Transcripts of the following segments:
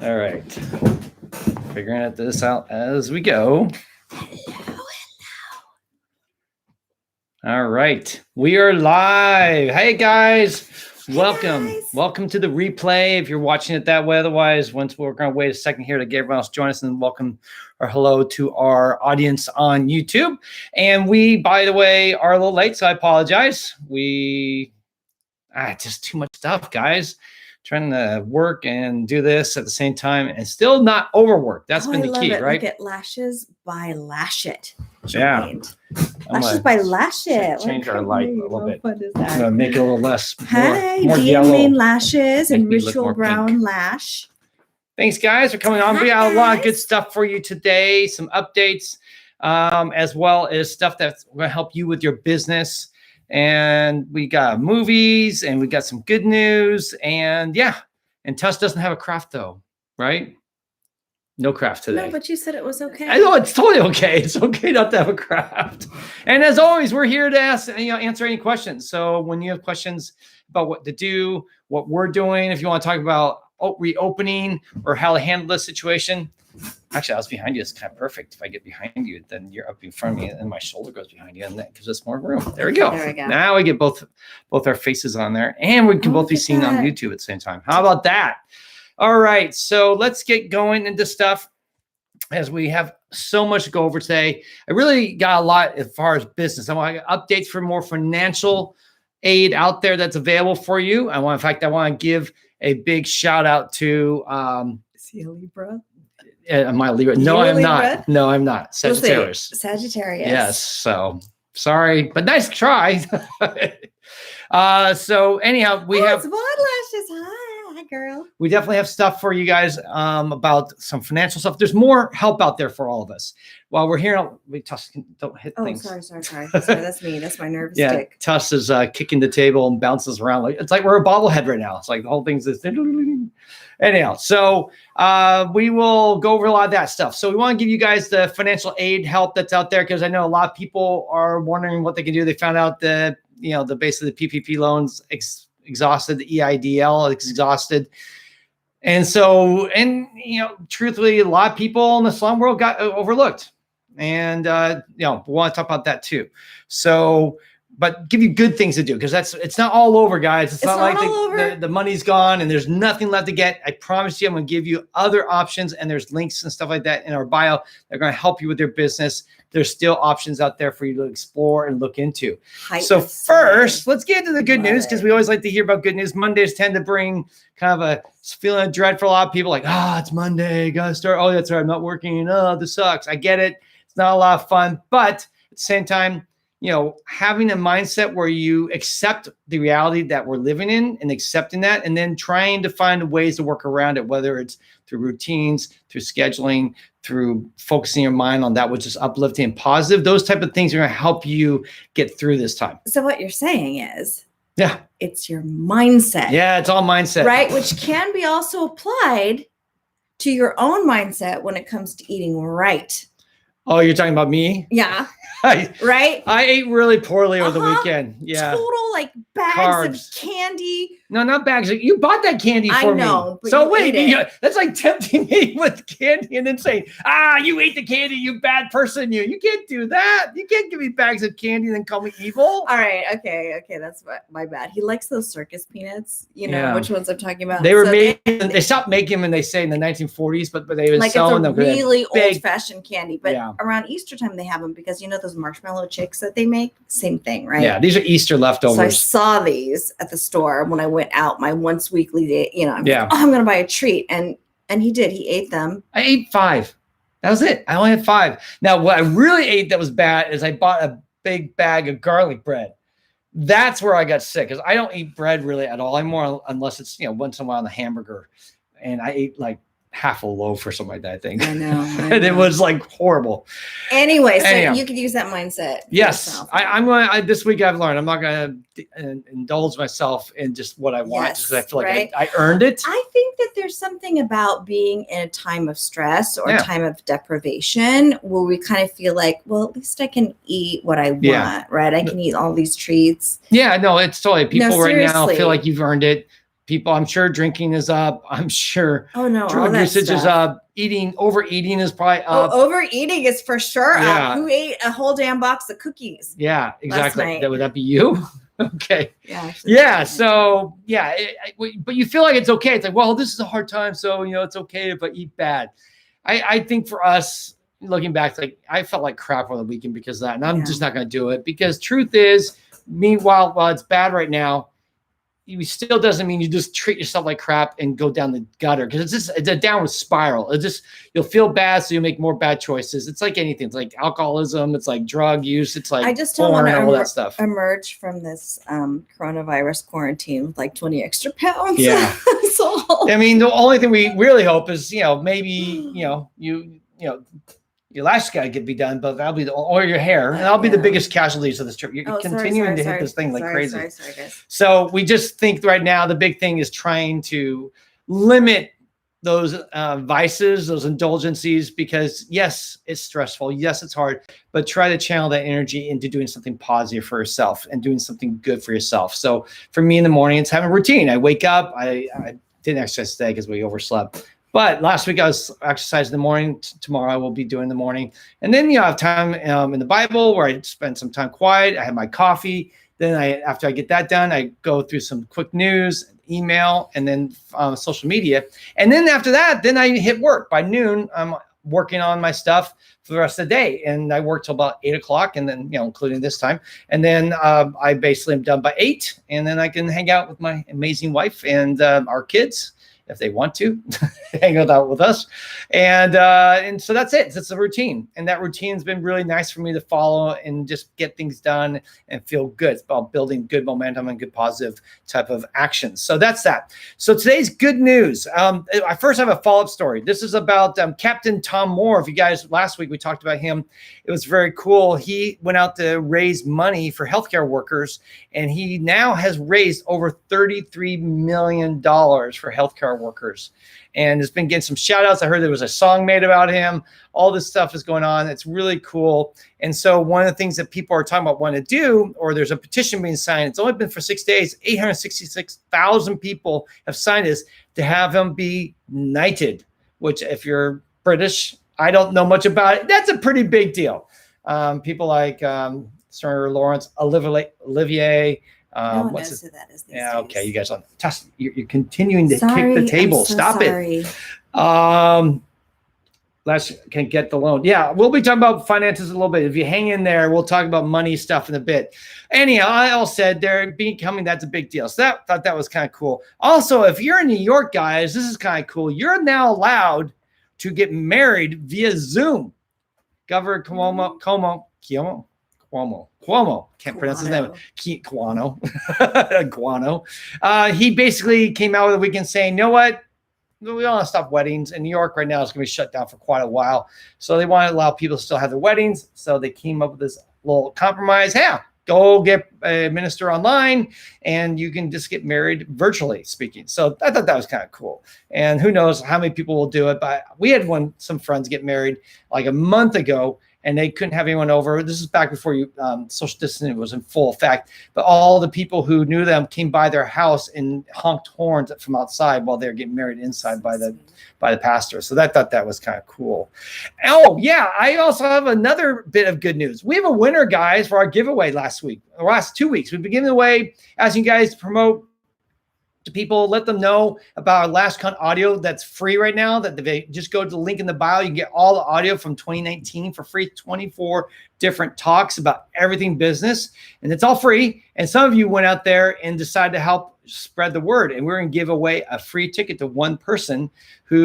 All right. Figuring this out as we go. Hello. All right. We are live. Hey, guys. Welcome. Guys. Welcome to the replay if you're watching it that way. Otherwise, once we're going to wait a second here to get everyone else join us, and welcome or hello to our audience on YouTube. And we, by the way, are a little late, so I apologize. Just too much stuff, guys. Trying to work and do this at the same time and still not overwork. That's been the key, right? Look at Lashes by Lash It. Yeah. Lashes by Lash It. Change our light a little bit. What is I'm that? gonna make it a little less. Hi, more Dean yellow. Lane Lashes and Make me look Ritual more Brown pink. Lash. Thanks, guys, for coming on. Hi, We got a lot of good guys. stuff for you today. Some updates, as well as stuff that's going to help you with your business. And we got movies, and we got some good news. And yeah, and Tuss doesn't have a craft though, right? No craft today. No, but you said it was okay. I know it's totally okay. It's okay not to have a craft. And as always, we're here to answer any questions. So when you have questions about what to do, what we're doing, if you want to talk about reopening or how to handle this situation. Actually, I was behind you. It's kind of perfect. If I get behind you, then you're up in front of me, and my shoulder goes behind you, and that gives us more room. There we go. There we go. Now we get both our faces on there, and we can both be look at seen on that. YouTube at the same time. How about that? All right, so let's get going into stuff as we have so much to go over today. I really got a lot as far as business. I want updates for more financial aid out there that's available for you. I want to give a big shout out to Is he a Libra? am I Libra? You No, a I'm Libra? not. No, I'm not. We'll see. Sagittarius. Sagittarius. Yes. So sorry, but nice try. So anyhow, we have It's Vaughn Lashes. Hi, girl. we definitely have stuff for you guys about some financial stuff. There's more help out there for all of us. While we're here, don't hit Oh, things. sorry. That's me. That's my nervous Yeah, tick. Tuss is kicking the table and bounces around. It's like we're a bobblehead right now. It's like the whole thing's this. Anyhow, so we will go over a lot of that stuff. So we want to give you guys the financial aid help that's out there, because I know a lot of people are wondering what they can do. They found out that the base of the PPP loans exhausted, the EIDL exhausted. And so, truthfully, a lot of people in the slum world got overlooked. And, we want to talk about that too. So, but give you good things to do, because it's not all over, guys. It's not like the money's gone and there's nothing left to get. I promise you, I'm going to give you other options, and there's links and stuff like that in our bio. They're going to help you with your business. There's still options out there for you to explore and look into. So first, let's get into the good news, because we always like to hear about good news. Mondays tend to bring kind of a feeling of dread for a lot of people, like, it's Monday, gotta start. Oh, that's right, I'm not working. Oh, this sucks. I get it. It's not a lot of fun, but at the same time, having a mindset where you accept the reality that we're living in and accepting that, and then trying to find ways to work around it, whether it's through routines, through scheduling, through focusing your mind on that which is uplifting and positive. Those type of things are going to help you get through this time. So what you're saying is, yeah, it's your mindset. Yeah, it's all mindset. Right? Which can be also applied to your own mindset when it comes to eating right. Oh, you're talking about me? Yeah. Right? I ate really poorly over the weekend. Yeah. Total bags Carbs. of candy. No, not bags. You bought that candy for me. I know. But so wait, that's like tempting me with candy and then saying, you ate the candy, you bad person. You can't do that. You can't give me bags of candy and then call me evil. All right. Okay. That's my bad. He likes those circus peanuts. You know which ones I'm talking about. They were made. They stopped making them, and they say in the 1940s, but they were selling them. Really old-fashioned candy. But Yeah. around Easter time, they have them, because those marshmallow chicks that they make, same thing, right? Yeah, these are Easter leftovers. So I saw these at the store when I went out my once weekly day. I'm like, Yeah. I'm gonna buy a treat, and he did. He ate them. I ate 5. That was it. I only had 5. Now, what I really ate that was bad is I bought a big bag of garlic bread. That's where I got sick, because I don't eat bread really at all anymore, unless it's once in a while on the hamburger. And I ate like half a loaf or something like that, I think. I know. And it was like horrible. Anyway, so you could use that mindset. Yes. I'm going to, this week I've learned, I'm not going to indulge myself in just what I want, because I feel like I earned it. I think that there's something about being in a time of stress or a time of deprivation where we kind of feel like, well, at least I can eat what I want, right? I can eat all these treats. Yeah, no, it's totally, people right now feel like you've earned it. people, I'm sure drinking is up. I'm sure Oh no, all drug that usage is stuff. up. Overeating is probably up. Overeating is for sure Yeah. up. Who ate a whole damn box of cookies? Yeah, exactly. night? Would that be you? Okay. Yeah. Actually, Yeah. So yeah, but you feel like it's okay. It's like, well, this is a hard time, so it's okay if I eat bad. I think for us, looking back, like I felt like crap on the weekend because of that, and I'm just not going to do it because truth is, meanwhile, while it's bad right now, it still doesn't mean you just treat yourself like crap and go down the gutter, because it's a downward spiral. You'll feel bad, so you make more bad choices. It's like anything. It's like alcoholism. It's like drug use. It's like I just don't want all that stuff. to emerge from this coronavirus quarantine with like 20 extra pounds. Yeah. So I mean, the only thing we really hope is maybe your lash guy could be done, but that'll be or your hair, and that'll be the biggest casualties of this trip. You're continuing to hit this thing like crazy. Sorry, guys. So we just think right now the big thing is trying to limit those vices, those indulgencies, because yes, it's stressful. Yes, it's hard, but try to channel that energy into doing something positive for yourself and doing something good for yourself. So for me in the morning, it's having a routine. I wake up, I didn't exercise today because we overslept. But last week I was exercising in the morning. Tomorrow I will be doing the morning. And then I have time in the Bible where I spend some time quiet. I have my coffee. Then after I get that done, I go through some quick news, email, and then social media. And then after that, then I hit work. By noon, I'm working on my stuff for the rest of the day. And I work till about 8 o'clock, and then, including this time. And then I basically am done by 8. And then I can hang out with my amazing wife and our kids, if they want to hang out with us. And so that's it. It's a routine. And that routine's been really nice for me to follow and just get things done and feel good. It's about building good momentum and good positive type of actions. So that's that. So today's good news. I first have a follow-up story. This is about Captain Tom Moore. If you guys, last week we talked about him. It was very cool. He went out to raise money for healthcare workers, and he now has raised over $33 million for healthcare workers, and has been getting some shout outs. I heard there was a song made about him. All this stuff is going on. It's really cool. And so one of the things that people are talking about want to do, or there's a petition being signed, it's only been for 6 days, 866,000 people have signed this, to have him be knighted, which if you're British, I don't know much about it. That's a pretty big deal. People like Sir Lawrence Olivier, no one knows who that is these days. Okay, you guys you're continuing to kick the table. Stop it. Can get the loan. Yeah, we'll be talking about finances a little bit. If you hang in there, we'll talk about money stuff in a bit. Anyhow, I all said they're becoming, that's a big deal. So thought that was kind of cool. Also, if you're in New York, guys, this is kind of cool. You're now allowed to get married via Zoom. Governor Cuomo, can't pronounce his name. Guano. He basically came out with a weekend saying, you know what? We don't want to stop weddings. In New York right now, it's going to be shut down for quite a while. So they want to allow people to still have their weddings. So they came up with this little compromise. Yeah, go get a minister online and you can just get married virtually speaking. So I thought that was kind of cool. And who knows how many people will do it. But we had some friends get married like a month ago, and they couldn't have anyone over. This is back before social distancing was in full effect. But all the people who knew them came by their house and honked horns from outside while they were getting married inside by the pastor. So I thought that was kind of cool. Oh, yeah. I also have another bit of good news. We have a winner, guys, for our giveaway last 2 weeks. We've been giving away, asking you guys to promote to people, let them know about our LashCon audio that's free right now. That they just go to the link in the bio. You can get all the audio from 2019 for free, 24 different talks about everything business, and it's all free. And some of you went out there and decided to help spread the word, and we're going to give away a free ticket to one person for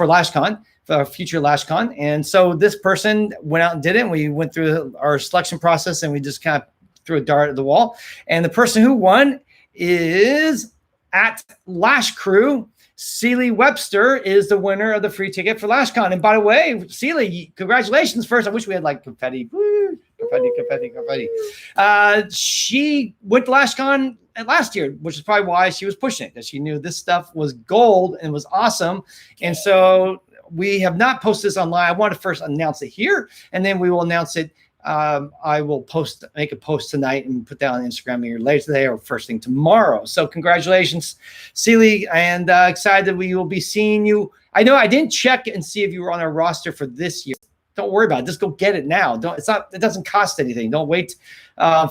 LashCon, for our future LashCon. And so this person went out and did it. And we went through our selection process, and we just kind of threw a dart at the wall. And the person who won is at Lash Crew. Celie Webster is the winner of the free ticket for LashCon. And by the way, Celie, congratulations. First, I wish we had like confetti. Woo, confetti. She went to LashCon last year, which is probably why she was pushing it, because she knew this stuff was gold and was awesome. And so we have not posted this online. I want to first announce it here, and then we will announce it I will make a post tonight and put that on Instagram either later today or first thing tomorrow. So congratulations, Celie, and excited that we will be seeing you. I know I didn't check and see if you were on our roster for this year. Don't worry about it. Just go get it now. It doesn't cost anything. Don't wait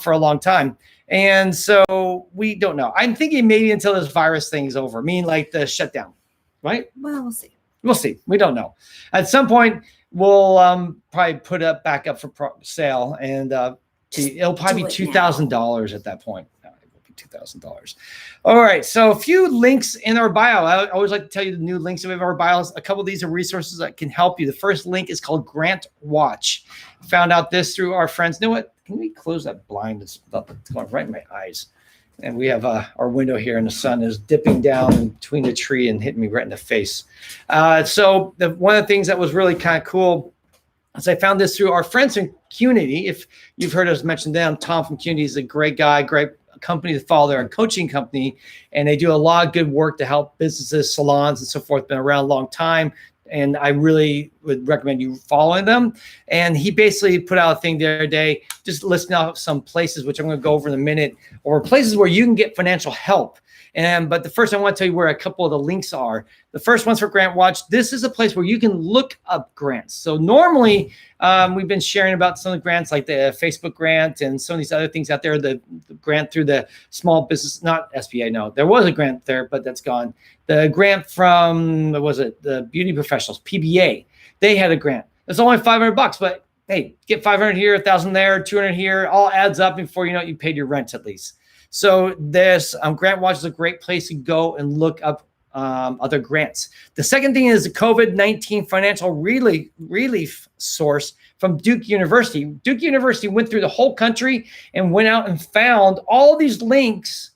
for a long time. And so we don't know. I'm thinking maybe until this virus thing is over, meaning like the shutdown, right? Well, we'll see. We'll see. We don't know. At some point, we'll probably put it back up for sale, and it'll probably be $2,000 at that point. No, it will be $2,000. All right. So a few links in our bio. I always like to tell you the new links we have in our bios. A couple of these are resources that can help you. The first link is called Grant Watch. Found out this through our friends. You know what? Can we close that blind? It's going right in my eyes. And we have our window here, and the sun is dipping down in between the tree and hitting me right in the face. So one of the things that was really kind of cool is I found this through our friends in Cunity. If you've heard us mention them, Tom from Cunity is a great guy, great company to follow. They're a coaching company, and they do a lot of good work to help businesses, salons, and so forth. Been around a long time. And I really would recommend you following them. And he basically put out a thing the other day, just listing out some places, which I'm going to go over in a minute, or places where you can get financial help. But the first, I want to tell you where a couple of the links are. The first one's for Grant Watch. This is a place where you can look up grants. So normally we've been sharing about some of the grants, like the Facebook grant and some of these other things out there, the grant through the small business, not SBA, no, there was a grant there, but that's gone. The grant from, what was it? The Beauty Professionals, PBA, they had a grant. It's only $500, but hey, get 500 here, 1,000 there, 200 here, all adds up before you know it, you paid your rent at least. So this Grant Watch is a great place to go and look up other grants. The second thing is the COVID-19 financial relief source from Duke University. Duke University went through the whole country and went out and found all these links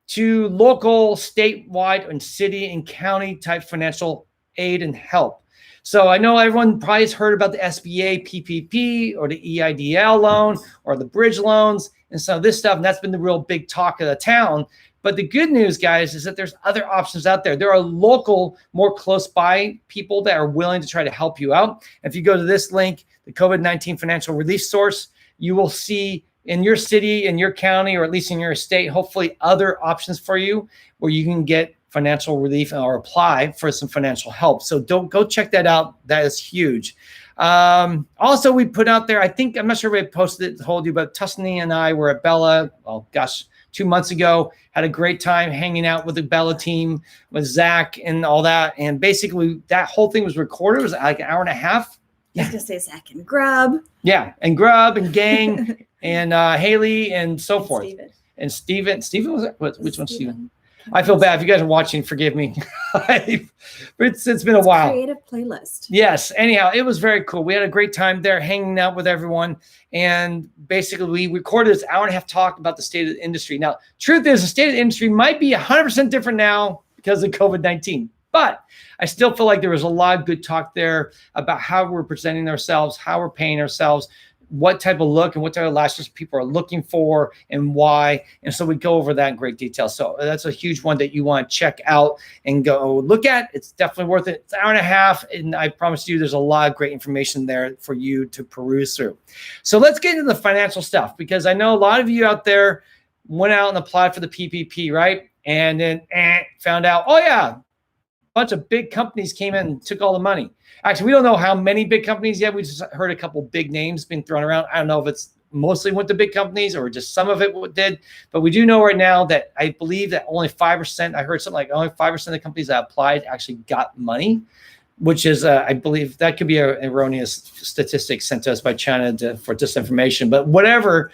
to local, statewide, and city and county type financial aid and help. So I know everyone probably has heard about the SBA PPP or the EIDL loan or the bridge loans and some of this stuff. And that's been the real big talk of the town. But the good news, guys, is that there's other options out there. There are local, more close by people that are willing to try to help you out. If you go to this link, the COVID-19 financial relief source, you will see in your city, in your county, or at least in your state, hopefully other options for you where you can get financial relief or apply for some financial help. So go check that out. That is huge. Also, we put out there, I'm not sure if I posted it, told you, but Tuscany and I were at Bella, 2 months ago, had a great time hanging out with the Bella team, with Zach and all that. And basically that whole thing was recorded. It was like an hour and a half. I was going to say Zach and Grub. Yeah, and Grub and Gang and Haley and so forth. Steven. And Steven was it? Which one's Steven? I feel bad. If you guys are watching, forgive me. It's been a while. Creative playlist. Yes. Anyhow, it was very cool. We had a great time there hanging out with everyone. And basically, we recorded this hour and a half talk about the state of the industry. Now, truth is, the state of the industry might be 100% different now because of COVID-19. But I still feel like there was a lot of good talk there about how we're presenting ourselves, how we're paying ourselves, what type of look and what type of lashes people are looking for and why. And so we go over that in great detail. So that's a huge one that you want to check out and go look at. It's definitely worth it. It's an hour and a half. And I promise you, there's a lot of great information there for you to peruse through. So let's get into the financial stuff, because I know a lot of you out there went out and applied for the PPP, right? And then found out, oh yeah, bunch of big companies came in and took all the money. Actually, we don't know how many big companies yet. We just heard a couple big names being thrown around. I don't know if it's mostly went to big companies or just some of it did. But we do know right now that I believe that only 5%, I heard something like only 5% of the companies that applied actually got money, which is, I believe that could be an erroneous statistic sent to us by China for disinformation. But whatever,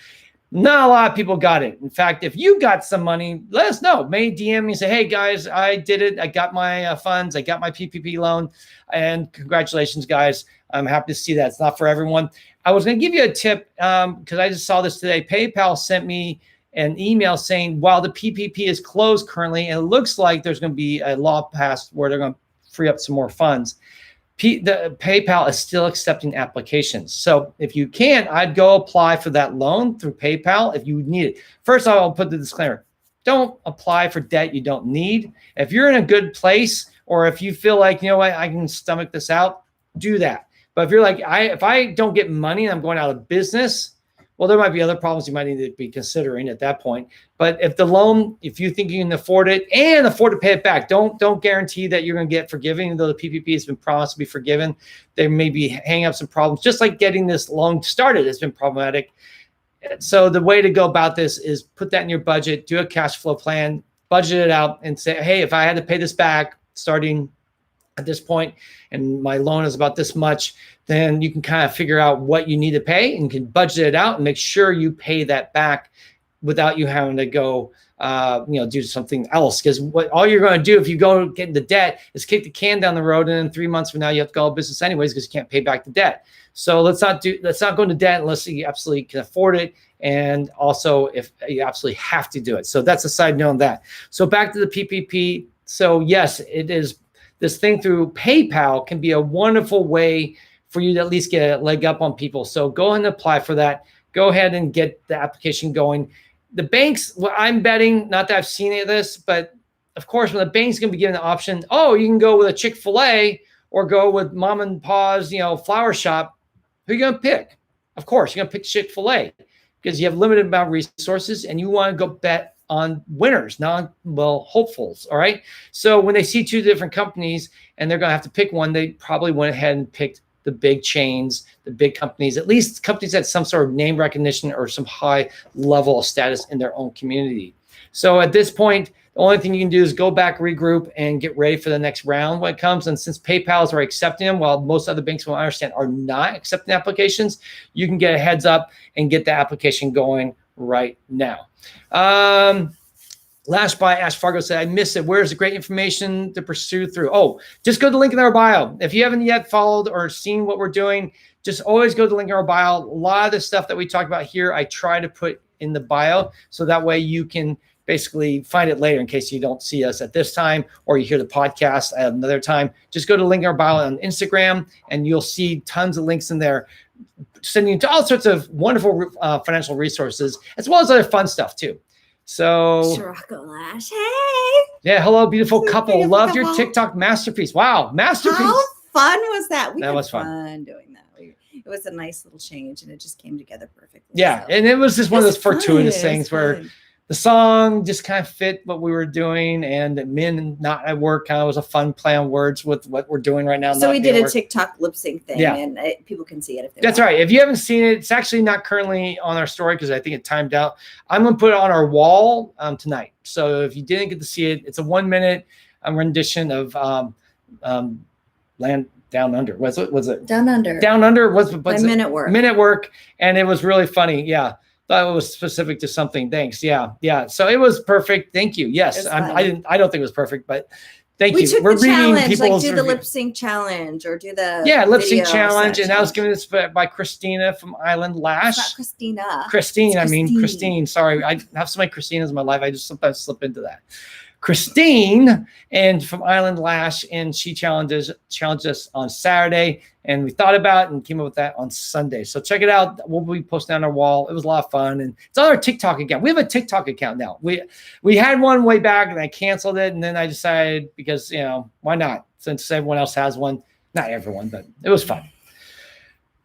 not a lot of people got it. In fact, if you got some money, let us know. May DM me and say, hey, guys, I did it. I got my funds. I got my PPP loan. And congratulations, guys. I'm happy to see that. It's not for everyone. I was going to give you a tip because I just saw this today. PayPal sent me an email saying, while the PPP is closed currently, and it looks like there's going to be a law passed where they're going to free up some more funds, the PayPal is still accepting applications. So if you can, I'd go apply for that loan through PayPal if you need it. First, I'll put the disclaimer. Don't apply for debt you don't need. If you're in a good place, or if you feel like, you know what, I can stomach this out, do that. But if you're like, if I don't get money and I'm going out of business, well, there might be other problems you might need to be considering at that point. But if the loan, if you think you can afford it and afford to pay it back, don't guarantee that you're going to get forgiven. Even though the PPP has been promised to be forgiven, there may be hang up some problems. Just like getting this loan started has been problematic. So the way to go about this is put that in your budget, do a cash flow plan, budget it out, and say, hey, if I had to pay this back starting at this point, and my loan is about this much, then you can kind of figure out what you need to pay and you can budget it out and make sure you pay that back without you having to go, do something else. Because what all you're going to do if you go get into debt is kick the can down the road, and then 3 months from now you have to go out of business anyways because you can't pay back the debt. So let's not go into debt unless you absolutely can afford it, and also if you absolutely have to do it. So that's a side note on that. So back to the PPP. So yes, it is. This thing through PayPal can be a wonderful way for you to at least get a leg up on people. So go ahead and apply for that. Go ahead and get the application going. The banks, well, I'm betting, not that I've seen any of this, but of course, when the bank's going to be given the option, you can go with a Chick-fil-A or go with mom and pa's, flower shop. Who are you going to pick? Of course, you're going to pick Chick-fil-A because you have limited amount of resources and you want to go bet on winners, hopefuls. All right. So when they see two different companies and they're going to have to pick one, they probably went ahead and picked the big chains, the big companies, at least companies that have some sort of name recognition or some high level of status in their own community. So at this point, the only thing you can do is go back, regroup, and get ready for the next round when it comes. And since PayPal is already accepting them, while most other banks, will understand, are not accepting applications, you can get a heads up and get the application going right now. Lash by Ash Fargo said, I missed it. Where's the great information to pursue through? Just go to the link in our bio. If you haven't yet followed or seen what we're doing, just always go to the link in our bio. A lot of the stuff that we talk about here, I try to put in the bio. So that way you can basically find it later in case you don't see us at this time or you hear the podcast at another time. Just go to the link in our bio on Instagram and you'll see tons of links in there sending you to all sorts of wonderful financial resources, as well as other fun stuff too. So, Sirocco Lash, hey. Yeah, hello, beautiful couple. Beautiful Loved couple. your TikTok masterpiece. Wow, masterpiece. How fun was that? That was fun Doing that. It was a nice little change, and it just came together perfectly. Yeah, so. And it was just one of those fortuitous Fun. things where the song just kind of fit what we were doing, and men not at work kind of was a fun play on words with what we're doing right now. So we did a TikTok lip sync thing, and people can see it if they That's want. right. If you haven't seen it, it's actually not currently on our story because I think it timed out. I'm going to put it on our wall tonight. So if you didn't get to see it, it's a 1 minute rendition of Land Down Under. Was it? Down Under. Down Under was Minute Work. Minute Work, and it was really funny. Yeah. Thought it was specific to something. Thanks. Yeah. So it was perfect. Thank you. Yes. I don't think it was perfect, but thank you. We're reading challenge, people's do the lip sync challenge or do the lip sync challenge, and that was given us by Christina from Island Lash. It's not Christina. Christine. Sorry, I have so many Christinas in my life. I just sometimes slip into that. Christine and from Island Lash, and she challenged us on Saturday, and we thought about it and came up with that on Sunday. So check it out. We'll be posting on our wall. It was a lot of fun, and it's on our TikTok account. We have a TikTok account now. We had one way back, and I canceled it, and then I decided because why not? Since everyone else has one, not everyone, but it was fun.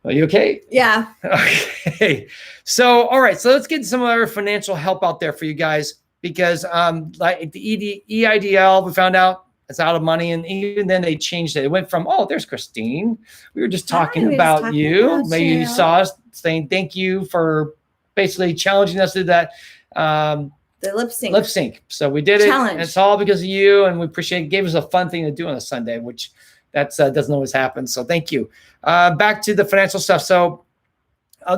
Are you okay? Yeah. Okay. So all right. So let's get some other financial help out there for you guys. Because like the EIDL, we found out it's out of money. And even then they changed it. It went from, there's Christine. We were just talking about you. Maybe you saw us saying thank you for basically challenging us to that. The lip sync. So we did it. Challenge. It's all because of you. And we appreciate it. It gave us a fun thing to do on a Sunday, which that doesn't always happen. So thank you. Back to the financial stuff. So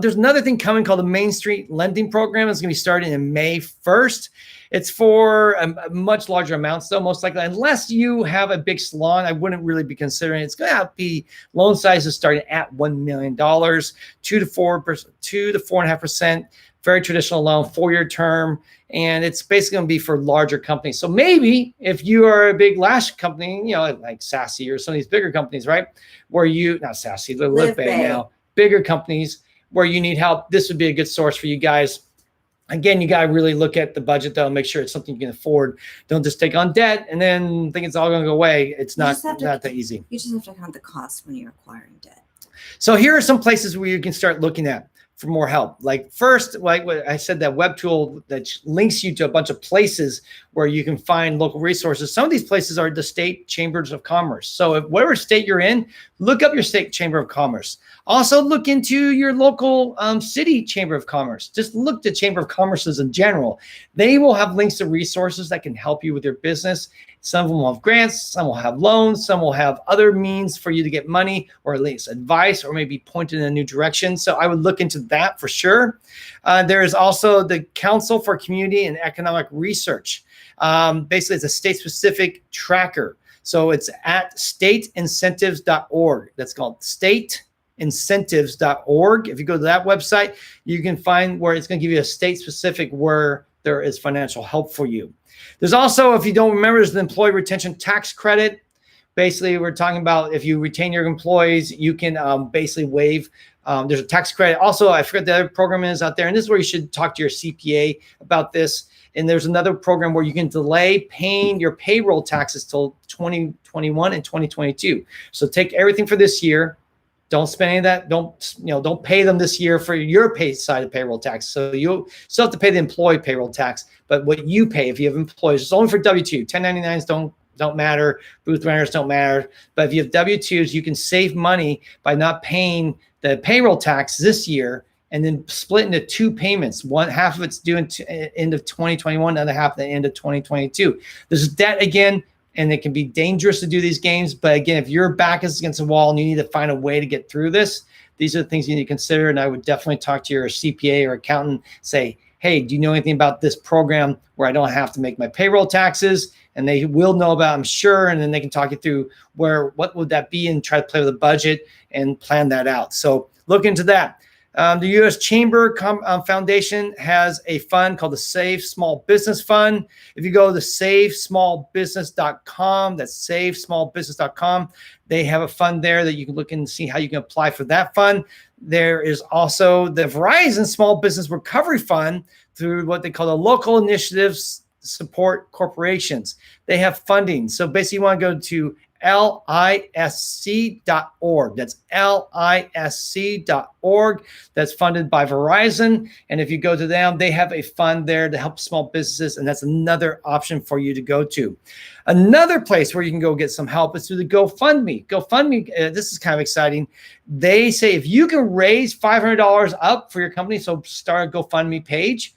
there's another thing coming called the Main Street Lending Program. It's going to be starting in May 1st. It's for a much larger amounts, though, most likely. Unless you have a big salon, I wouldn't really be considering it. It's going to be loan sizes starting at $1 million, 2 to 4.5%, very traditional loan, 4-year term. And it's basically going to be for larger companies. So maybe if you are a big lash company, like Sassy or some of these bigger companies, right? Where not Sassy, they're Live Bay now, bigger companies where you need help, this would be a good source for you guys. Again, you got to really look at the budget, though, and make sure it's something you can afford. Don't just take on debt and then think it's all going to go away. It's not that easy. You just have to count the cost when you're acquiring debt. So here are some places where you can start looking at for more help. Like first, like what I said, that web tool that links you to a bunch of places where you can find local resources. Some of these places are the state chambers of commerce. So if whatever state you're in, look up your state chamber of commerce. Also look into your local city chamber of commerce. Just look to chamber of commerces in general. They will have links to resources that can help you with your business. Some of them will have grants, some will have loans, some will have other means for you to get money, or at least advice, or maybe pointed in a new direction. So I would look into that for sure. There is also the Council for Community and Economic Research. Basically, it's a state-specific tracker. So it's at stateincentives.org. That's called stateincentives.org. If you go to that website, you can find where it's going to give you a state-specific where there is financial help for you. There's also, if you don't remember, there's the employee retention tax credit. Basically, we're talking about if you retain your employees, you can basically waive. There's a tax credit. Also, I forget the other program is out there, and this is where you should talk to your CPA about this. And there's another program where you can delay paying your payroll taxes till 2021 and 2022. So take everything for this year. Don't spend any of that. Don't pay them this year for your pay side of payroll tax. So you still have to pay the employee payroll tax, but what you pay if you have employees, it's only for W-2. 1099s don't matter. Booth renters don't matter. But if you have W-2s, you can save money by not paying the payroll tax this year and then split into two payments. One half of it's due in end of 2021, the other half at the end of 2022. There's debt again. And it can be dangerous to do these games. But again, if your back is against the wall and you need to find a way to get through this, these are the things you need to consider. And I would definitely talk to your CPA or accountant, say, hey, do you know anything about this program where I don't have to make my payroll taxes? And they will know about, I'm sure. And then they can talk you through what would that be and try to play with the budget and plan that out. So look into that. The U.S. Chamber Foundation has a fund called the Save Small Business Fund. If you go to savesmallbusiness.com, that's savesmallbusiness.com, they have a fund there that you can look and see how you can apply for that fund. There is also the Verizon Small Business Recovery Fund through what they call the Local Initiatives Support Corporations. They have funding. So basically you want to go to LISC.org. That's LISC.org. That's funded by Verizon. And if you go to them, they have a fund there to help small businesses. And that's another option for you to go to. Another place where you can go get some help is through the GoFundMe. GoFundMe, this is kind of exciting. They say if you can raise $500 up for your company, so start a GoFundMe page,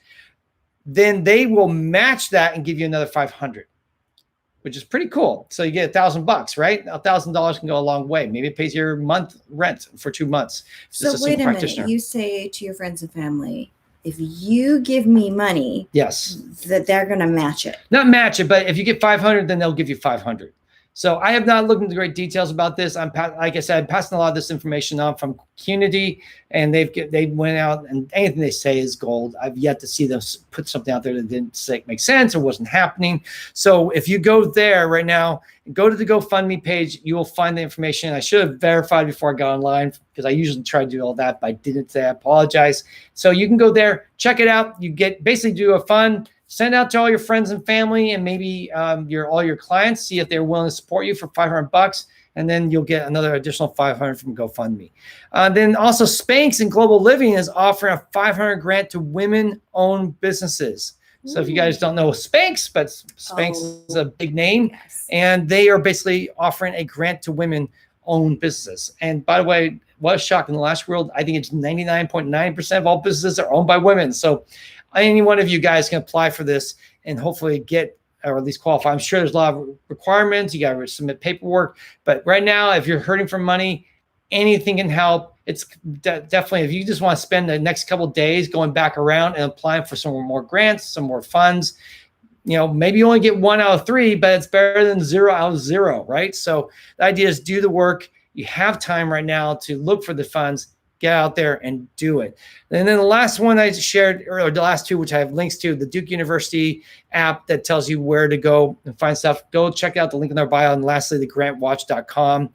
then they will match that and give you another $500. Which is pretty cool. So you get $1,000, right? $1,000 can go a long way. Maybe it pays your month rent for 2 months. So wait a minute. You say to your friends and family, if you give me money, yes, that they're going to match it. Not match it, but if you get 500, then they'll give you 500. So I have not looked into great details about this. Like I said, I'm passing a lot of this information on from Community, and they went out and anything they say is gold. I've yet to see them put something out there that didn't make sense or wasn't happening. So if you go there right now, go to the GoFundMe page, you will find the information. I should have verified before I got online because I usually try to do all that, but I didn't today. I apologize. So you can go there, check it out. You get basically do a fund. Send out to all your friends and family and maybe all your clients, see if they're willing to support you for $500, and then you'll get another additional 500 from GoFundMe. Then also Spanx and Global Living is offering a 500 grant to women-owned businesses. So if you guys don't know Spanx, but Spanx is a big name, yes. And they are basically offering a grant to women-owned businesses. And by the way, what a shock in the last world, I think it's 99.9% of all businesses are owned by women. So any one of you guys can apply for this and hopefully get, or at least qualify. I'm sure there's a lot of requirements. You got to submit paperwork. But right now, if you're hurting for money, anything can help. It's definitely, if you just want to spend the next couple of days going back around and applying for some more grants, some more funds, maybe you only get 1 out of 3, but it's better than 0 out of 0, right? So the idea is do the work. You have time right now to look for the funds. Get out there and do it. And then the last one I shared, or the last two, which I have links to, the Duke University app that tells you where to go and find stuff. Go check out the link in our bio. And lastly, the grantwatch.com.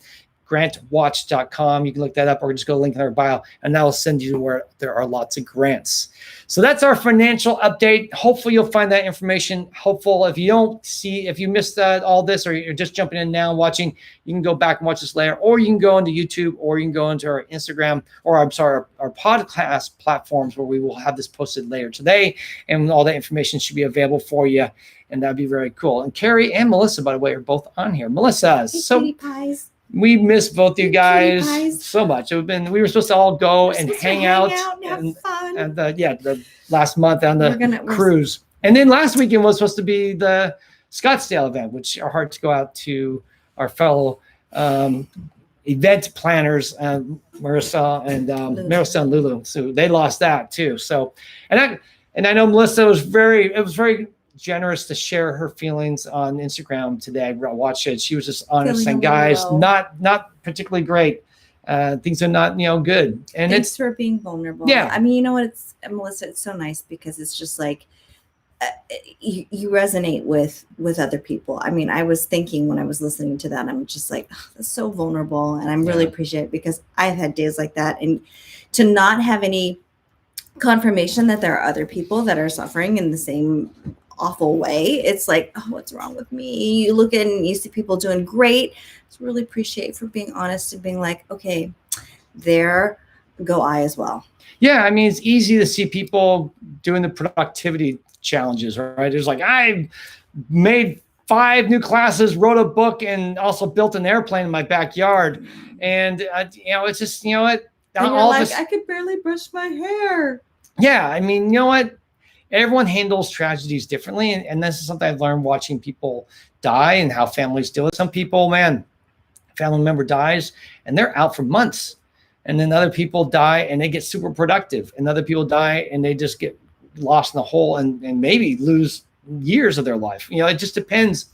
grantwatch.com. You can look that up or just go to the link in our bio, and that will send you to where there are lots of grants. So that's our financial update. Hopefully you'll find that information helpful. If you missed all this, or you're just jumping in now and watching, you can go back and watch this later, or you can go into YouTube, or you can go into our Instagram, or our podcast platforms, where we will have this posted later today, and all that information should be available for you. And that'd be very cool. And Carrie and Melissa, by the way, are both on here. Melissa, hey, pies. We miss both of you guys so much. We were supposed to all go and hang out and have fun. And the last month on the cruise. And then last weekend was supposed to be the Scottsdale event, which are hard to go out to our fellow event planners, Marissa and Lulu. So they lost that too. So, and I know Melissa was very generous to share her feelings on Instagram today. I watched it. She was just honest, saying, guys, not particularly great. Things are not, good. And thanks for being vulnerable. Yeah. I mean, you know what, Melissa, it's so nice because it's just like, you resonate with other people. I mean, I was thinking when I was listening to that, I'm just like, oh, that's so vulnerable. And I'm really appreciate it because I've had days like that. And to not have any confirmation that there are other people that are suffering in the same awful way, it's like, oh, what's wrong with me? You look at and you see people doing great. It's really appreciate for being honest and being like, okay, there go I as well. Yeah, I mean, it's easy to see people doing the productivity challenges, right? There's like, I made 5 new classes, wrote a book, and also built an airplane in my backyard. And it's just, what? All like, I could barely brush my hair. Yeah, I mean, you know what? Everyone handles tragedies differently. And this is something I've learned watching people die and how families deal with. Some people, man, family member dies and they're out for months. And then other people die and they get super productive. And other people die and they just get lost in the hole and maybe lose years of their life. It just depends.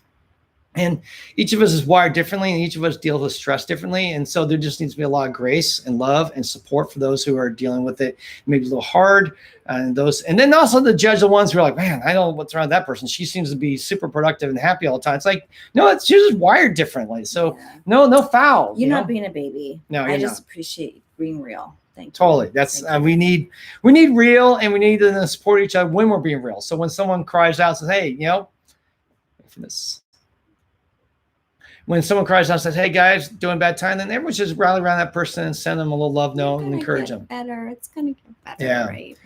And each of us is wired differently, and each of us deals with stress differently. And so there just needs to be a lot of grace and love and support for those who are dealing with it maybe a little hard. And then also to judge the ones who are like, man, I don't know what's wrong with that person. She seems to be super productive and happy all the time. It's like, no, she's just wired differently. So no foul. You're not being a baby. No, I just appreciate being real. Thank you. Totally. That's we need real, and we need to support each other when we're being real. So when someone cries out and says, hey, for this. When someone cries out and says, hey, guys, doing bad time, then everyone should just rally around that person and send them a little love note and encourage them. It's going to get better, right?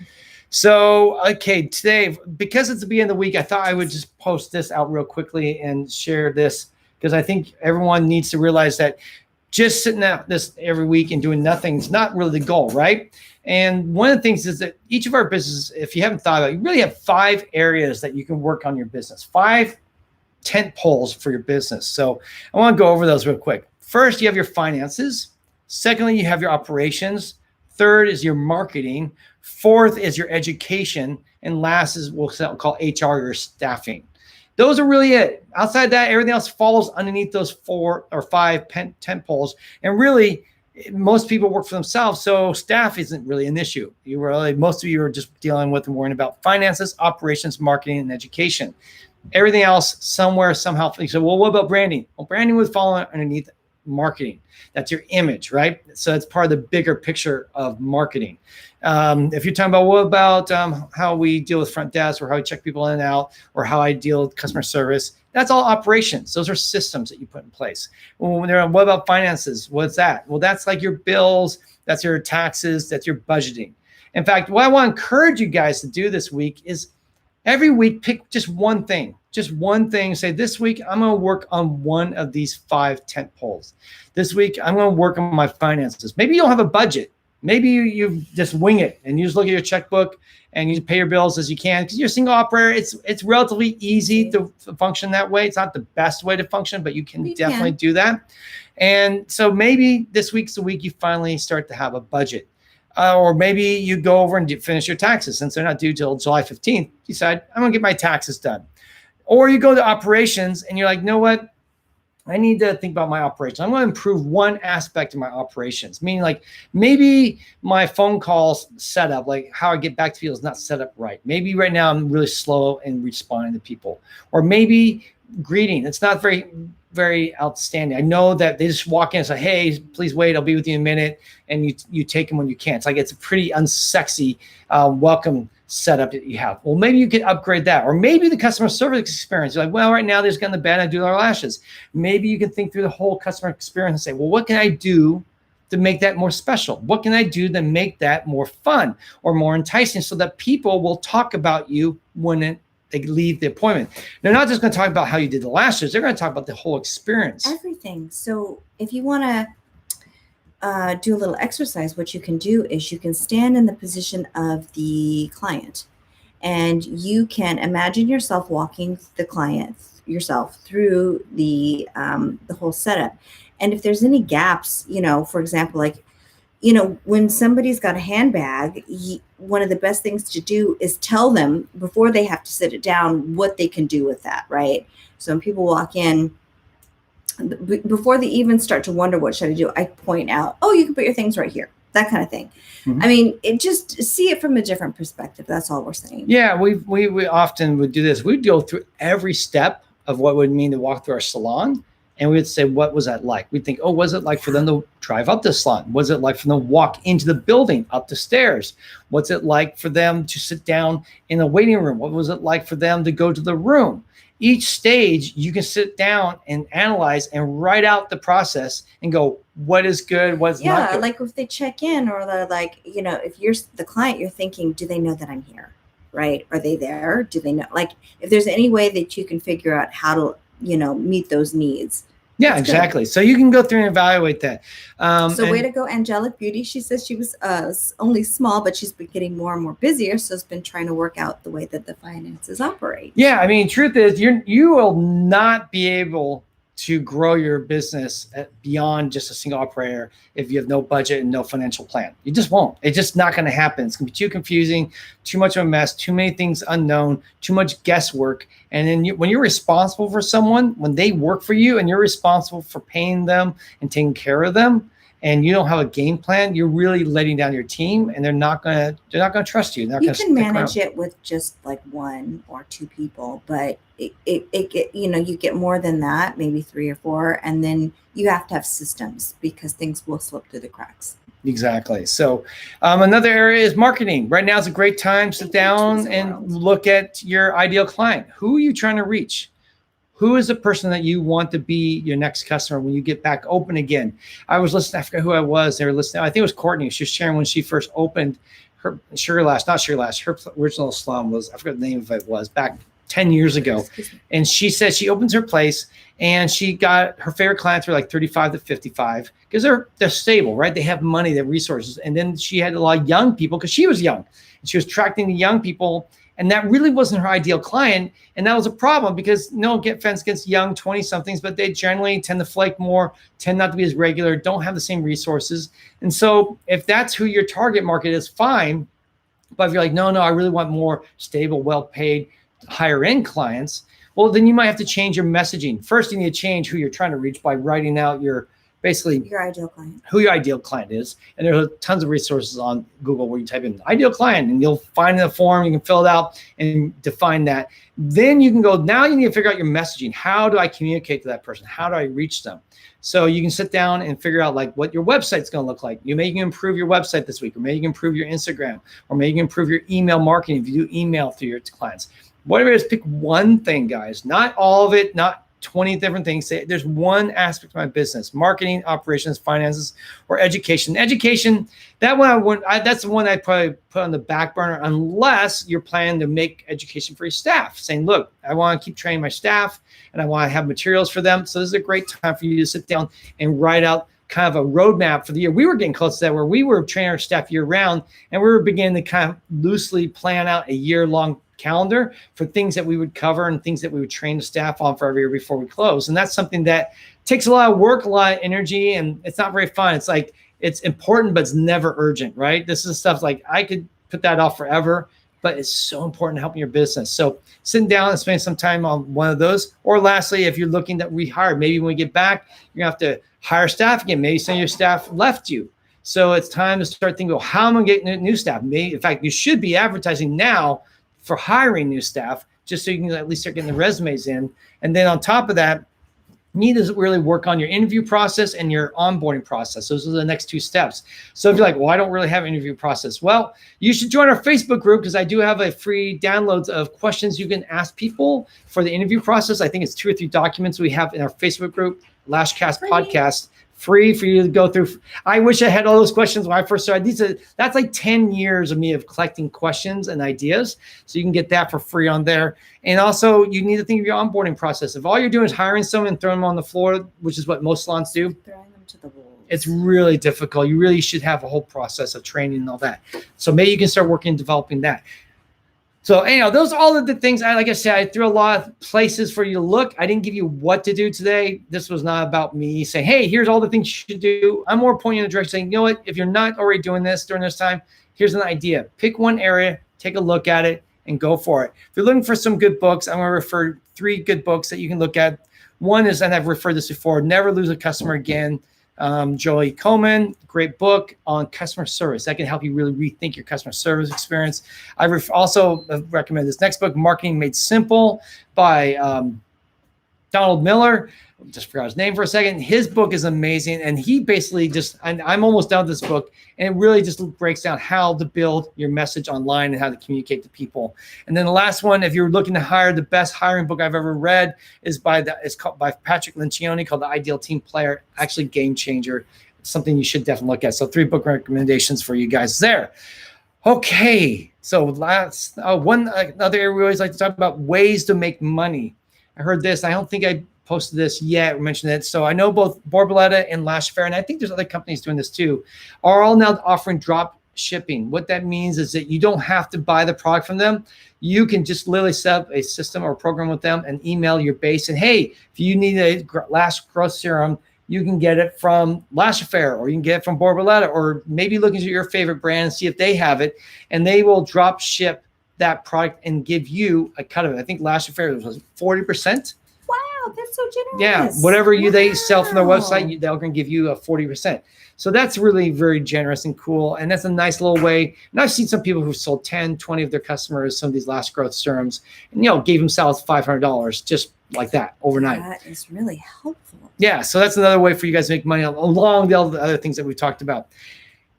So, okay, today, because it's the beginning of the week, I thought I would just post this out real quickly and share this because I think everyone needs to realize that just sitting out this every week and doing nothing is not really the goal, right? And one of the things is that each of our businesses, if you haven't thought about it, you really have 5 areas that you can work on your business, 5 tent poles for your business. So I want to go over those real quick. First, you have your finances. Secondly, you have your operations. Third is your marketing. Fourth is your education. And last is what we'll call HR, your staffing. Those are really it. Outside that, everything else follows underneath those 4 or 5 tent poles. And really, most people work for themselves, so staff isn't really an issue. Most of you are just dealing with and worrying about finances, operations, marketing, and education. Everything else somewhere, somehow. So, well, what about branding? Well, branding would fall underneath marketing. That's your image, right? So it's part of the bigger picture of marketing. If you're talking about what about how we deal with front desk or how we check people in and out or how I deal with customer service, that's all operations. Those are systems that you put in place. What about finances? What's that? Well, that's like your bills, that's your taxes, that's your budgeting. In fact, what I want to encourage you guys to do this week is every week, pick just one thing. Say, this week, I'm going to work on one of these 5 tent poles. This week, I'm going to work on my finances. Maybe you don't have a budget. Maybe you just wing it and you just look at your checkbook and you pay your bills as you can. Because you're a single operator, it's relatively easy to function that way. It's not the best way to function, but you can definitely do that. And so maybe this week's the week you finally start to have a budget. Or maybe you go over and finish your taxes. Since they're not due till July 15th, you decide, I'm going to get my taxes done. Or you go to operations and you're like, you know what? I need to think about my operations. I'm going to improve one aspect of my operations, meaning like maybe my phone calls setup, like how I get back to people is not set up right. Maybe right now I'm really slow in responding to people. Or maybe greeting. It's not very outstanding. I know that they just walk in and say, hey, please wait, I'll be with you in a minute. And you take them when you can. It's like, it's a pretty unsexy welcome setup that you have. Well, maybe you could upgrade that. Or maybe the customer service experience. You're like, well, right now they're just getting the bed and I do our lashes. Maybe you can think through the whole customer experience and say, well, what can I do to make that more special? What can I do to make that more fun or more enticing so that people will talk about you when they leave the appointment? They're not just going to talk about how you did the lashes. They're going to talk about the whole experience. Everything. So if you want to do a little exercise, what you can do is you can stand in the position of the client and you can imagine yourself walking the client yourself through the whole setup. And if there's any gaps, for example, like, when somebody's got a handbag, one of the best things to do is tell them before they have to sit it down what they can do with that, right? So when people walk in, before they even start to wonder what should I do, I point out, oh, you can put your things right here, that kind of thing. Mm-hmm. I mean, just see it from a different perspective. That's all we're saying. Yeah, we often would do this. We'd go through every step of what it would mean to walk through our salon. And we would say, what was that like? We'd think, oh, was it like for them to drive up the salon? Was it like for them to walk into the building, up the stairs? What's it like for them to sit down in the waiting room? What was it like for them to go to the room? Each stage, you can sit down and analyze and write out the process and go, what is good, what's not good? Yeah, like if they check in or they're like, if you're the client, you're thinking, do they know that I'm here, right? Are they there? Do they know? Like if there's any way that you can figure out how to meet those needs. Yeah, exactly. Good. So you can go through and evaluate that. Way to go, Angelic Beauty. She says she was only small, but she's been getting more and more busier. So it's been trying to work out the way that the finances operate. Yeah, I mean, truth is, you will not be able to grow your business beyond just a single operator if you have no budget and no financial plan. You just won't. It's just not going to happen. It's going to be too confusing, too much of a mess, too many things unknown, too much guesswork. And then when you're responsible for someone, when they work for you and you're responsible for paying them and taking care of them, and you don't have a game plan, you're really letting down your team, and they're not gonna trust you. You can manage it with just like one or two people, but you get more than that, maybe 3 or 4, and then you have to have systems because things will slip through the cracks. Exactly. So another area is marketing. Right now is a great time. Sit down and look at your ideal client. Who are you trying to reach? Who is the person that you want to be your next customer when you get back open again? I was listening, I forgot who I was. They were listening. I think it was Courtney. She was sharing when she first opened her Sugar Lash, not Sugar Lash. Her original salon was, I forgot the name of it was, back 10 years ago. And she said she opens her place and she got her favorite clients were like 35 to 55 because they're stable, right? They have money, they have resources. And then she had a lot of young people because she was young. And she was attracting the young people. And that really wasn't her ideal client. And that was a problem because no offense against young 20-somethings, but they generally tend to flake more, tend not to be as regular, don't have the same resources. And so if that's who your target market is, fine. But if you're like, no, I really want more stable, well-paid, higher end clients, well, then you might have to change your messaging. First, you need to change who you're trying to reach by writing out your ideal client, who your ideal client is. And there are tons of resources on Google where you type in ideal client and you'll find the form, you can fill it out and define that. Then you can go, now you need to figure out your messaging. How do I communicate to that person? How do I reach them? So you can sit down and figure out like what your website's going to look like. You can improve your website this week, or maybe you can improve your Instagram, or maybe you can improve your email marketing if you do email through your clients. Whatever it is, pick one thing, guys, not all of it, not 20 different things. Say there's one aspect of my business: marketing, operations, finances, or education. Education, that's the one I probably put on the back burner unless you're planning to make education for your staff, saying, look, I want to keep training my staff and I want to have materials for them. So this is a great time for you to sit down and write out kind of a roadmap for the year. We were getting close to that where we were training our staff year round and we were beginning to kind of loosely plan out a year-long calendar for things that we would cover and things that we would train the staff on for every year before we close. And that's something that takes a lot of work, a lot of energy, and it's not very fun. It's like, it's important, but it's never urgent, right? This is stuff like I could put that off forever, but it's so important to help your business. So sitting down and spending some time on one of those. Or lastly, if you're looking to rehire, maybe when we get back, you're gonna have to hire staff again. Maybe some of your staff left you. So it's time to start thinking, well, how am I getting new staff? Maybe, in fact, you should be advertising now for hiring new staff just so you can at least start getting the resumes in. And then on top of that, you need to really work on your interview process and your onboarding process. Those are the next 2 steps. So if you're like, well, I don't really have an interview process. Well, you should join our Facebook group, because I do have a free downloads of questions you can ask people for the interview process. I think it's 2 or 3 documents we have in our Facebook group, LashCast Podcast. Free for you to go through. I wish I had all those questions when I first started. That's like 10 years of me of collecting questions and ideas. So you can get that for free on there. And also, you need to think of your onboarding process. If all you're doing is hiring someone and throwing them on the floor, which is what most salons do, Throwing them to the wolves. it's really difficult. You really should have a whole process of training and all that. So maybe you can start working and developing that. So anyhow, those are all of the things. Like I said, I threw a lot of places for you to look. I didn't give you what to do today. This was not about me saying, hey, here's all the things you should do. I'm more pointing in the direction saying, you know what, if you're not already doing this during this time, here's an idea. Pick one area, take a look at it, and go for it. If you're looking for some good books, I'm going to refer 3 good books that you can look at. One is, and I've referred this before, Never Lose a Customer Again. Joey Coleman, great book on customer service. That can help you really rethink your customer service experience. I also recommend this next book, Marketing Made Simple, by Donald Miller. Just forgot his name for a second. His book is amazing. And he basically and I'm almost done with this book, and it really just breaks down how to build your message online and how to communicate to people. And then the last one, if you're looking to hire, the best hiring book I've ever read is by Patrick Lencioni, called The Ideal Team Player. Actually, game changer. It's something you should definitely look at. So 3 book recommendations for you guys there. Okay. So another area we always like to talk about, ways to make money. I heard this. I don't think I posted this yet or mentioned it. So I know both Borboleta and LashFair, and I think there's other companies doing this too, are all now offering drop shipping. What that means is that you don't have to buy the product from them. You can just literally set up a system or a program with them and email your base. And hey, if you need a Lash Growth Serum, you can get it from LashFair, or you can get it from Borboleta, or maybe look into your favorite brand and see if they have it, and they will drop ship that product and give you a cut of it. I think LashFair was 40%. Wow, that's so generous. Yeah, whatever they sell from their website, they're going to give you a 40%. So that's really very generous and cool. And that's a nice little way. And I've seen some people who've sold 10, 20 of their customers some of these Lash Growth Serums, and gave themselves $500 just like that overnight. That is really helpful. Yeah, so that's another way for you guys to make money along the other things that we've talked about.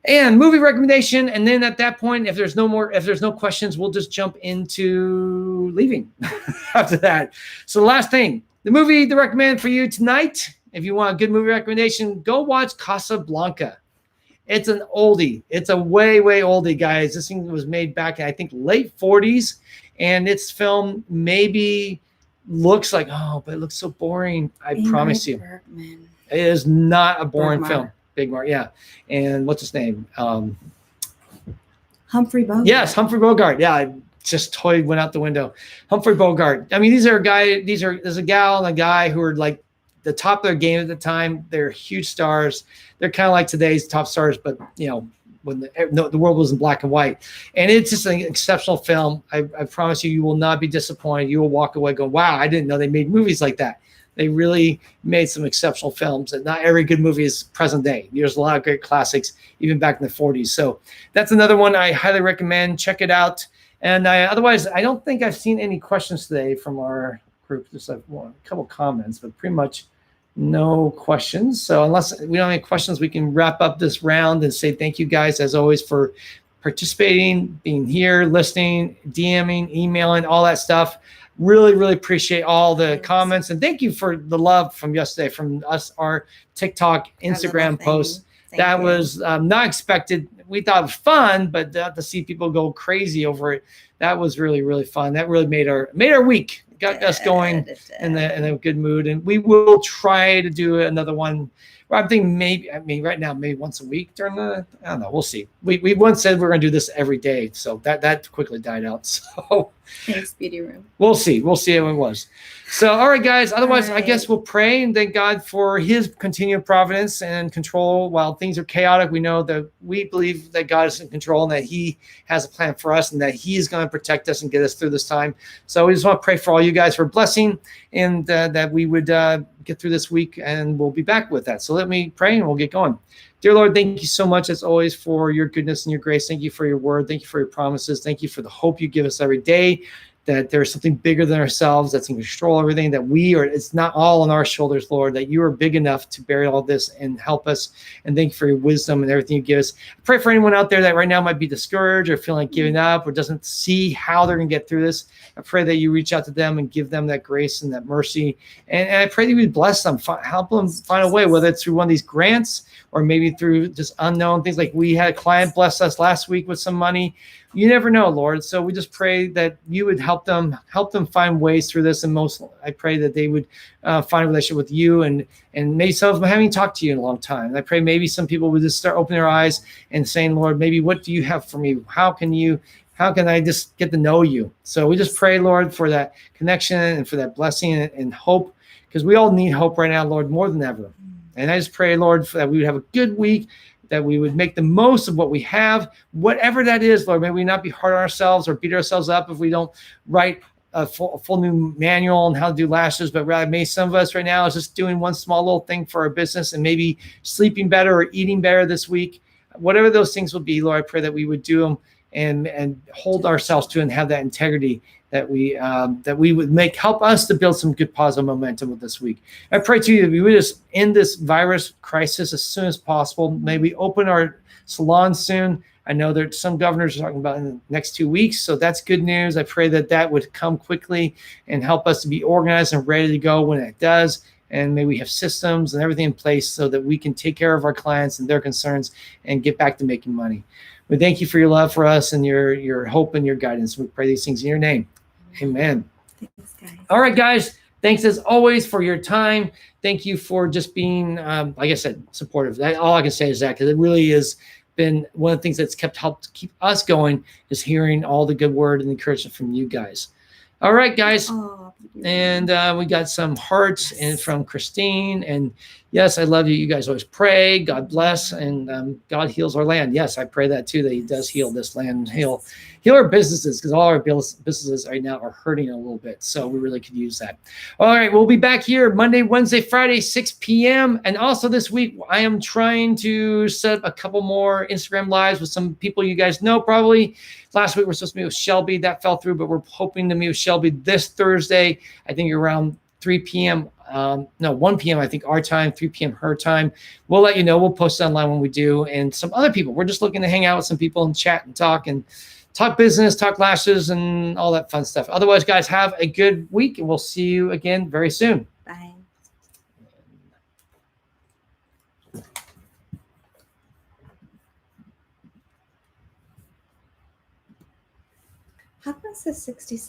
And movie recommendation, and then at that point, if there's no questions, we'll just jump into leaving after that. So the last thing, the movie to recommend for you tonight, if you want a good movie recommendation, go watch Casablanca. It's an oldie. It's a way, way oldie, guys. This thing was made back in, I think, late 40s, and its film maybe looks like, but it looks so boring. I promise you. Bergman. It is not a boring Bergman. film. Big Mark, yeah. And what's his name? Humphrey Bogart. Yes, Humphrey Bogart. Yeah, I just totally went out the window. Humphrey Bogart. I mean, there's a gal and a guy who are like the top of their game at the time. They're huge stars. They're kind of like today's top stars, but when the world was in black and white. And it's just an exceptional film. I promise you will not be disappointed. You will walk away going, wow, I didn't know they made movies like that. They really made some exceptional films, and not every good movie is present day. There's a lot of great classics, even back in the 40s. So that's another one I highly recommend. Check it out. And otherwise, I don't think I've seen any questions today from our group. Just like a couple comments, but pretty much no questions. So unless we don't have any questions, we can wrap up this round and say thank you guys, as always, for participating, being here, listening, DMing, emailing, all that stuff. Really, really appreciate all the comments, and thank you for the love from yesterday, from us, our TikTok, Instagram posts. That was not expected. We thought it was fun, but to see people go crazy over it, that was really, really fun. That really made our week, got us going in a good mood, and we will try to do another one. Well, I'm thinking right now, maybe once a week during I don't know. We'll see. We once said we're going to do this every day, so that quickly died out. So thanks, Beauty Room. We'll see how it was. So, all right, guys. Otherwise, I guess we'll pray and thank God for His continued providence and control while things are chaotic. We know that we believe that God is in control and that He has a plan for us and that He is going to protect us and get us through this time. So, we just want to pray for all you guys for blessing and that we would get through this week, and we'll be back with that. So, let me pray and we'll get going. Dear Lord, thank you so much, as always, for your goodness and your grace. Thank you for your word. Thank you for your promises. Thank you for the hope you give us every day. that there's something bigger than ourselves that's in control of everything, that it's not all on our shoulders, Lord, that you are big enough to bear all this and help us. And thank you for your wisdom and everything you give us. I pray for anyone out there that right now might be discouraged or feeling like giving up or doesn't see how they're going to get through this. I pray that you reach out to them and give them that grace and that mercy. And I pray that you would bless them, help them find a way, whether it's through one of these grants or maybe through just unknown things. Like we had a client bless us last week with some money. You never know, Lord. So we just pray that you would help them find ways through this. And I pray that they would find a relationship with you, and maybe some of them haven't talked to you in a long time. And I pray maybe some people would just start opening their eyes and saying, Lord, maybe what do you have for me? How can I just get to know you? So we just pray, Lord, for that connection and for that blessing and hope, because we all need hope right now, Lord, more than ever. And I just pray, Lord, that we would have a good week, that we would make the most of what we have, whatever that is, Lord. May we not be hard on ourselves or beat ourselves up if we don't write a full new manual on how to do lashes, but rather maybe some of us right now is just doing one small little thing for our business and maybe sleeping better or eating better this week. Whatever those things will be, Lord, I pray that we would do them and hold ourselves to and have that integrity that we would help us to build some good positive momentum with this week. I pray to you that we would just end this virus crisis as soon as possible. May we open our salons soon. I know that some governors are talking about in the next 2 weeks, so that's good news. I pray that would come quickly and help us to be organized and ready to go when it does. And may we have systems and everything in place so that we can take care of our clients and their concerns and get back to making money. We thank you for your love for us and your hope and your guidance. We pray these things in your name. Amen. Thanks, guys. All right, guys. Thanks as always for your time. Thank you for just being, like I said, supportive. All I can say is that, because it really has been one of the things that's helped keep us going, is hearing all the good word and encouragement from you guys. All right, guys. And we got some hearts and from Christine. And yes, I love you. You guys always pray. God bless. And God heals our land. Yes, I pray that too, that he does heal this land and heal our businesses, because all our businesses right now are hurting a little bit. So we really could use that. All right. We'll be back here Monday, Wednesday, Friday, 6 p.m. And also this week, I am trying to set up a couple more Instagram lives with some people you guys know probably. Last week, we're supposed to meet with Shelby. That fell through, but we're hoping to meet with Shelby this Thursday. I think around 3 p.m. 1 p.m. I think our time, 3 p.m. her time. We'll let you know. We'll post it online when we do. And some other people. We're just looking to hang out with some people and chat and talk business, talk lashes, and all that fun stuff. Otherwise, guys, have a good week, and we'll see you again very soon. Bye. How come it says 66?